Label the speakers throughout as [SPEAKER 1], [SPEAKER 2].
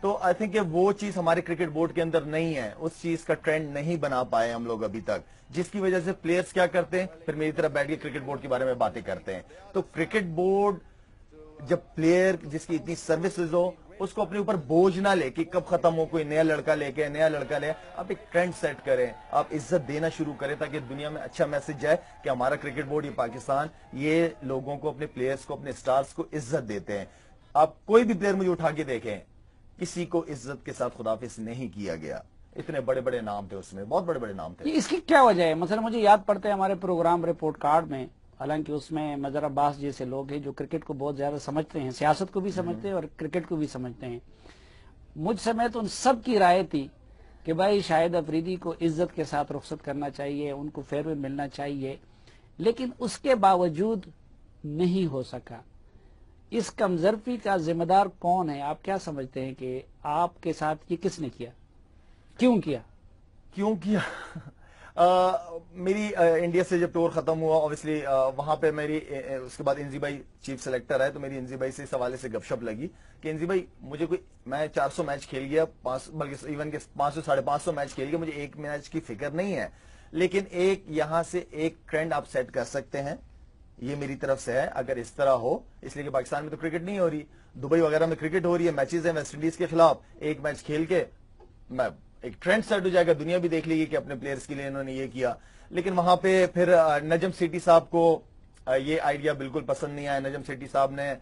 [SPEAKER 1] تو I think کہ وہ چیز ہمارے کرکٹ بورڈ کے اندر نہیں ہے، اس چیز کا ٹرینڈ نہیں بنا پائے ہم لوگ ابھی تک، جس کی وجہ سے پلیئرز کیا کرتے ہیں، پھر میری طرف بیٹھ کے کرکٹ بورڈ کے بارے میں باتیں کرتے ہیں. تو کرکٹ بورڈ جب پلیئر جس کی اتنی سروسز ہو اس کو اپنے اوپر بوجھ نہ لے کہ کب ختم ہو، کوئی نیا لڑکا لے کے نیا لڑکا لے، آپ ایک ٹرینڈ سیٹ کریں، آپ عزت دینا شروع کریں تاکہ دنیا میں اچھا میسج جائے کہ ہمارا کرکٹ بورڈ، یہ پاکستان، یہ لوگوں کو، اپنے پلیئرز کو، اپنے سٹارز کو عزت دیتے ہیں. آپ کوئی بھی پلیئر مجھے اٹھا کے دیکھیں، کسی کو عزت کے ساتھ خداحافظ نہیں کیا گیا. اتنے بڑے بڑے نام تھے اس میں، بہت بڑے بڑے نام تھے.
[SPEAKER 2] اس کی کیا وجہ ہے؟ مثلا مجھے یاد پڑتا ہے ہمارے پروگرام رپورٹ کارڈ میں، حالانکہ اس میں مظہر عباس جیسے لوگ ہیں جو کرکٹ کو بہت زیادہ سمجھتے ہیں، سیاست کو بھی سمجھتے ہیں اور کرکٹ کو بھی سمجھتے ہیں، مجھ سمیت ان سب کی رائے تھی کہ بھائی شاہد افریدی کو عزت کے ساتھ رخصت کرنا چاہیے، ان کو فیئر ویل ملنا چاہیے، لیکن اس کے باوجود نہیں ہو سکا. اس کمزرفی کا ذمہ دار کون ہے؟ آپ کیا سمجھتے ہیں کہ آپ کے ساتھ یہ کس نے کیا، کیوں کیا؟
[SPEAKER 1] کیوں کیا؟ میری انڈیا سے جب ٹور ختم ہوا اوبیسلی وہاں پہ میری اس کے بعد انزی بھائی چیف سلیکٹر ہے، تو میری انزی بھائی سے اس حوالے سے گپ شپ لگی کہ انزی بھائی مجھے کوئی، میں 400 میچ کھیل گیا، بلکہ ایون کہ 500 550 میچ کھیل گیا، مجھے ایک میچ کی فکر نہیں ہے، لیکن ایک یہاں سے ایک ٹرینڈ آپ سیٹ کر سکتے ہیں، یہ میری طرف سے ہے اگر اس طرح ہو، اس لیے کہ پاکستان میں تو کرکٹ نہیں ہو رہی، دبئی وغیرہ میں کرکٹ ہو رہی ہے، میچز ہیں ویسٹ انڈیز کے خلاف، ایک میچ کھیل کے میں ایک ٹرینڈ سیٹ ہو جائے گا، دنیا بھی دیکھ لے گی کہ اپنے پلیئرز کے لیے انہوں نے یہ کیا. لیکن وہاں پہ پھر نجم سیٹھی صاحب کو یہ آئیڈیا بالکل پسند نہیں آیا. نجم سیٹھی صاحب نے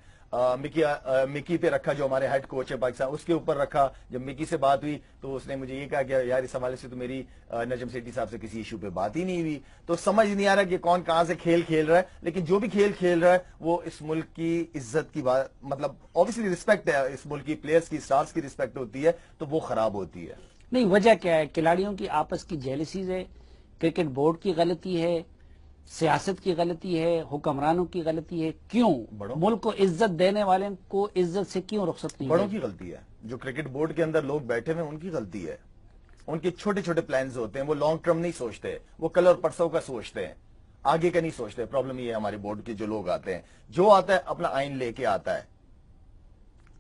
[SPEAKER 1] مکی پہ رکھا، جو ہمارے ہیڈ کوچ ہے پاکستان، اس کے اوپر رکھا. جب مکی سے بات ہوئی تو اس نے مجھے یہ کہا کہ یار اس حوالے سے تو میری نجم سیٹھی صاحب سے کسی ایشو پہ بات ہی نہیں ہوئی. تو سمجھ نہیں آ رہا کہ کون کہاں سے کھیل کھیل رہا ہے، لیکن جو بھی کھیل کھیل رہا ہے وہ اس ملک کی عزت کی بات، مطلب اوبیسلی رسپیکٹ ہے، اس ملک کی پلیئرز کی، سٹارز کی رسپیکٹ ہوتی ہے، تو وہ خراب ہوتی ہے.
[SPEAKER 2] نہیں، وجہ کیا ہے؟ کھلاڑیوں کی آپس کی جیلسیز ہے، کرکٹ بورڈ کی غلطی ہے، سیاست کی غلطی ہے، حکمرانوں کی غلطی ہے؟ کیوں ملک کو عزت دینے والے کو عزت سے کیوں رخصت نہیں
[SPEAKER 1] بڑوں کی غلطی ہے، جو کرکٹ بورڈ کے اندر لوگ بیٹھے ہوئے ان کی غلطی ہے. ان کے چھوٹے چھوٹے پلانز ہوتے ہیں، وہ لانگ ٹرم نہیں سوچتے، وہ کل اور پرسوں کا سوچتے ہیں، آگے کا نہیں سوچتے. پرابلم یہ ہے ہمارے بورڈ کے جو لوگ آتے ہیں، جو آتا ہے اپنا آئین لے کے آتا ہے،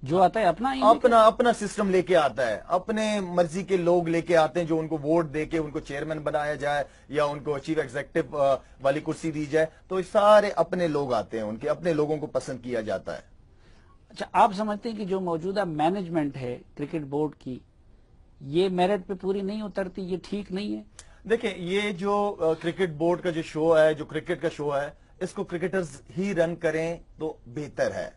[SPEAKER 2] جو آتا ہے اپنا
[SPEAKER 1] اپنا سسٹم لے کے آتا ہے، اپنے مرضی کے لوگ لے کے آتے ہیں جو ان کو ووٹ دے کے ان کو چیئرمین بنایا جائے یا ان کو چیف ایگزیکٹو والی کرسی دی جائے. تو سارے اپنے لوگ آتے ہیں، ان کے اپنے لوگوں کو پسند کیا جاتا ہے.
[SPEAKER 2] اچھا، آپ سمجھتے ہیں کہ جو موجودہ مینجمنٹ ہے کرکٹ بورڈ کی، یہ میرٹ پہ پوری نہیں اترتی، یہ ٹھیک نہیں ہے؟
[SPEAKER 1] دیکھیں، یہ جو کرکٹ بورڈ کا جو شو ہے، جو کرکٹ کا شو ہے، اس کو کرکٹرز ہی رن کریں تو بہتر ہے.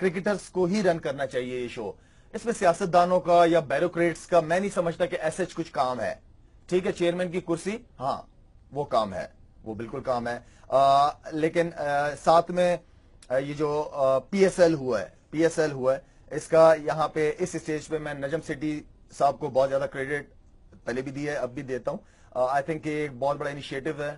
[SPEAKER 1] کرکٹرز کو ہی رن کرنا چاہیے یہ شو. اس میں سیاستدانوں کا یا بیوروکریٹس کا میں نہیں سمجھتا کہ ایسے کچھ کام ہے. ٹھیک ہے، چیئرمین کی کرسی، ہاں وہ کام ہے، وہ بالکل کام ہے، لیکن ساتھ میں یہ جو پی ایس ایل ہوا ہے، اس کا یہاں پہ اس اسٹیج پہ میں نجم سیٹھی صاحب کو بہت زیادہ کریڈٹ پہلے بھی دیا ہے، اب بھی دیتا ہوں. آئی تھنک ایک بہت بڑا انیشیٹو ہے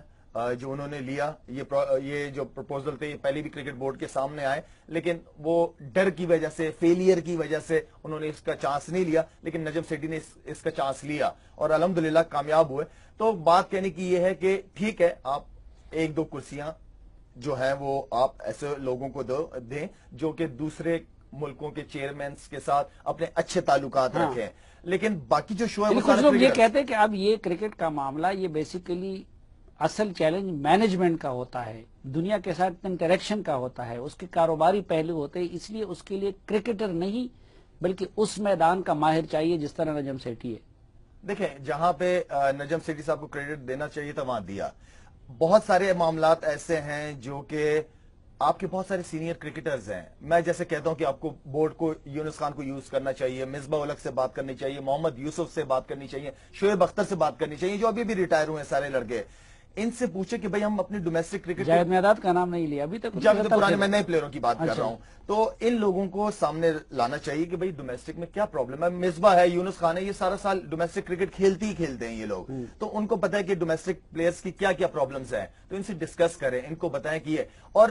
[SPEAKER 1] جو انہوں نے لیا. یہ جو پرپوزل تھے یہ پہلے بھی کرکٹ بورڈ کے سامنے آئے، لیکن وہ ڈر کی وجہ سے، فیلئر کی وجہ سے انہوں نے اس کا چانس نہیں لیا. لیکن نجم سیٹھی نے اس کا چانس لیا اور الحمدللہ کامیاب ہوئے. تو بات کہنے کی یہ ہے کہ ٹھیک ہے، آپ ایک دو کرسیاں جو ہیں وہ آپ ایسے لوگوں کو دیں جو کہ دوسرے ملکوں کے چیئرمینز کے ساتھ اپنے اچھے تعلقات رکھیں. لیکن باقی جو شو ہے
[SPEAKER 2] کچھ لوگ یہ کہتے ہیں کہ اب یہ کرکٹ کا معاملہ، یہ بیسیکلی اصل چیلنج مینجمنٹ کا ہوتا ہے، دنیا کے ساتھ انٹریکشن کا ہوتا ہے، اس کے کاروباری پہلو ہوتے ہیں، اس لیے اس کے لیے کرکٹر نہیں بلکہ اس میدان کا ماہر چاہیے جس طرح نجم سیٹھی ہے.
[SPEAKER 1] دیکھیں، جہاں پہ نجم سیٹھی صاحب کو کریڈٹ دینا چاہیے تھا وہاں دیا. بہت سارے معاملات ایسے ہیں جو کہ آپ کے بہت سارے سینئر کرکٹرز ہیں. میں جیسے کہتا ہوں کہ آپ کو بورڈ کو یونس خان کو یوز کرنا چاہیے، مصباح الحق سے بات کرنی چاہیے، محمد یوسف سے بات کرنی چاہیے، شعیب اختر سے بات کرنی چاہیے جو ابھی بھی ریٹائر ہوئے ہیں سارے لڑکے. ان سے پوچھے کہ بھئی ہم اپنے ڈومیسٹک کرکٹ،
[SPEAKER 2] جاوید میداد کا نام نہیں لیا ابھی تک،
[SPEAKER 1] جاوید پرانے، میں نئے پلیئروں کی بات کر رہا ہوں. تو ان لوگوں کو سامنے لانا چاہیے کہ بھئی ڈومیسٹک میں کیا پرابلم ہے. مصباح ہے، یونس خان ہے، یہ سارا سال ڈومیسٹک کرکٹ کھیلتے ہی کھیلتے ہیں یہ لوگ. تو ان کو پتا ہے کہ ڈومیسٹک پلیئرز کی کیا کیا پرابلمز ہیں، تو ان سے ڈسکس کریں، ان کو بتائیں کہ یہ. اور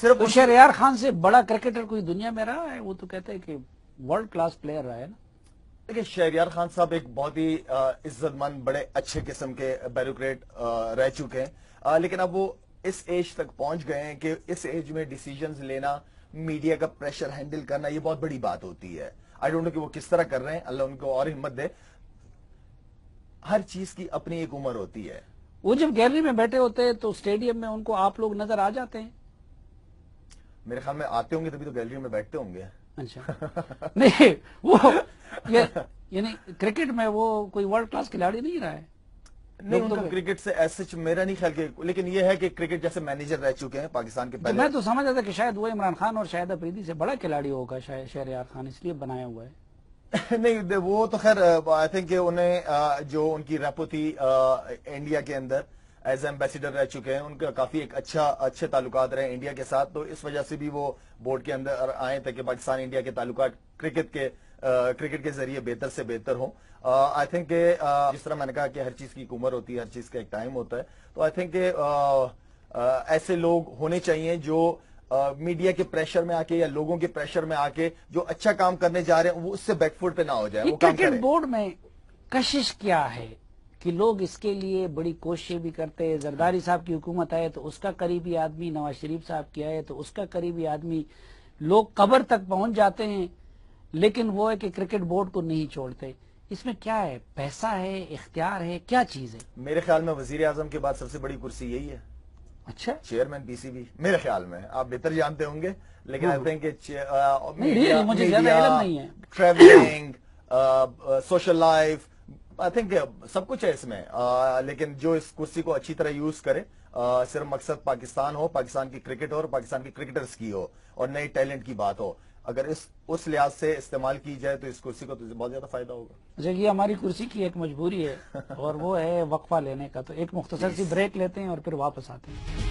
[SPEAKER 1] صرف
[SPEAKER 2] شہریار خان سے بڑا کرکٹر کوئی دنیا میں رہا ہے؟ وہ تو کہتے ہیں کہ ورلڈ کلاس پلیئر رہا ہے نا.
[SPEAKER 1] دیکھیں، شہریار خان صاحب ایک بہت ہی عزت مند، بڑے اچھے قسم کے بیوروکریٹ رہ چکے ہیں، لیکن اب وہ اس ایج تک پہنچ گئے ہیں کہ اس ایج میں ڈیسیجنز لینا، میڈیا کا پریشر ہینڈل کرنا، یہ بہت بڑی بات ہوتی ہے. آئی ڈونٹ نو کہ وہ کس طرح کر رہے ہیں, اللہ ان کو اور ہمت دے. ہر چیز کی اپنی ایک عمر ہوتی ہے.
[SPEAKER 2] وہ جب گیلری میں بیٹھے ہوتے ہیں تو اسٹیڈیم میں ان کو آپ لوگ نظر آ جاتے ہیں؟
[SPEAKER 1] میرے خیال میں آتے ہوں گے تبھی تو گیلری میں بیٹھتے ہوں گے.
[SPEAKER 2] اچھا نہیں وہ یعنی کرکٹ میں وہ کوئی ورلڈ کلاس کھلاڑی نہیں رہا ہے؟
[SPEAKER 1] نہیں, ان کا کرکٹ سے ایسے میرا نہیں خیال کہ, لیکن یہ ہے کہ کرکٹ جیسے مینیجر رہ چکے ہیں پاکستان کے پہلے.
[SPEAKER 2] میں تو سمجھ رہا تھا کہ شاید وہ عمران خان اور شاہد افریدی سے بڑا کھلاڑی ہوگا شاید شہریار خان, اس لیے بنایا ہوا ہے.
[SPEAKER 1] نہیں وہ تو خیر آئی تھنک کہ انہیں جو ان کی ریپو تھی انڈیا کے اندر ایز ایمبیسیڈر رہ چکے ہیں, ان کا کافی ایک اچھے تعلقات رہے انڈیا کے ساتھ, تو اس وجہ سے بھی وہ بورڈ کے اندر آئے تھے کہ پاکستان انڈیا کے تعلقات کرکٹ کے ذریعے بہتر سے بہتر ہوں. آئی تھنک کہ جس طرح میں نے کہا کہ ہر چیز کی ایک عمر ہوتی ہے, ہر چیز کا ایک ٹائم ہوتا ہے, تو آئی تھنک کہ ایسے لوگ ہونے چاہیے جو میڈیا کے پریشر میں آ کے یا لوگوں کے پریشر میں آ کے جو اچھا کام کرنے جا رہے ہیں وہ اس سے بیک فوٹ پہ نہ ہو جائے. وہ کام
[SPEAKER 2] کرکٹ
[SPEAKER 1] کرے.
[SPEAKER 2] بورڈ میں کشش کیا ہے کہ لوگ اس کے لیے بڑی کوششیں بھی کرتے ہیں. زرداری صاحب کی حکومت آئے تو اس کا قریبی آدمی, نواز شریف صاحب کی آئے تو اس کا قریبی آدمی, لوگ قبر تک پہنچ جاتے ہیں, لیکن وہ ہے کہ کرکٹ بورڈ کو نہیں چھوڑتے. اس میں کیا ہے؟ پیسہ ہے, اختیار ہے, کیا چیز ہے؟
[SPEAKER 1] میرے خیال میں وزیر اعظم کے بعد سب سے بڑی کرسی یہی ہے,
[SPEAKER 2] اچھا
[SPEAKER 1] چیئرمین پی سی بی. میرے خیال میں آپ بہتر جانتے ہوں گے, لیکن آئی تھنک کہ
[SPEAKER 2] مجھے زیادہ علم نہیں ہے.
[SPEAKER 1] Travelling, social life, I think سب کچھ ہے اس میں, لیکن جو اس کرسی کو اچھی طرح یوز کرے, صرف مقصد پاکستان ہو, پاکستان کی کرکٹ ہو اور پاکستان کی کرکٹرز کی ہو اور نئے ٹیلنٹ کی بات ہو, اگر اس لحاظ سے استعمال کی جائے تو اس کرسی کو تو بہت زیادہ فائدہ ہوگا.
[SPEAKER 2] اچھا, یہ ہماری کرسی کی ایک مجبوری ہے اور وہ ہے وقفہ لینے کا, تو ایک مختصر سی بریک لیتے ہیں اور پھر واپس آتے ہیں.